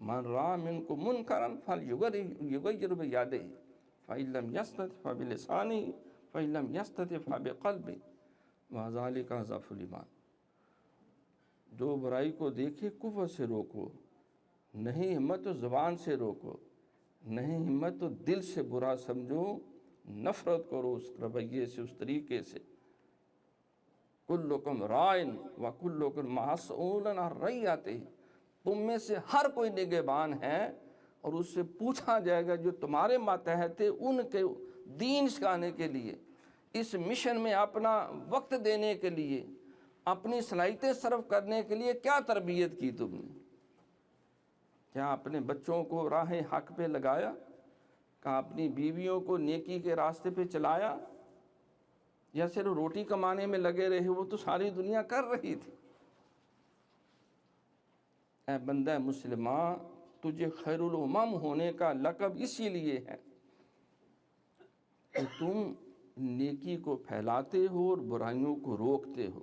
من رأى منکم منکرا فلیغیر بیدہ فإن لم یستطع فبلسانہ فإن لم یستطع فبقلبہ وذلک اضعف الایمان۔ جو برائی کو دیکھے کفر سے روکو، نہیں ہمت تو زبان سے روکو، نہیں ہمت تو دل سے برا سمجھو، نفرت کرو اس رویے سے، اس طریقے سے۔ کلکم رائن وکلکم مسئول عن رعیتہ، تم میں سے ہر کوئی نگہبان ہے اور اس سے پوچھا جائے گا جو تمہارے ماتحت ہے، ان کے دین سکھانے کے لیے، اس مشن میں اپنا وقت دینے کے لیے، اپنی صلاحیتیں صرف کرنے کے لیے کیا تربیت کی تم نے؟ کیا اپنے بچوں کو راہ حق پہ لگایا؟ کیا اپنی بیویوں کو نیکی کے راستے پہ چلایا؟ یا صرف روٹی کمانے میں لگے رہے؟ وہ تو ساری دنیا کر رہی تھی۔ اے بندہ مسلمہ، تجھے خیر الامم ہونے کا لقب اسی لیے ہے کہ تم نیکی کو پھیلاتے ہو اور برائیوں کو روکتے ہو۔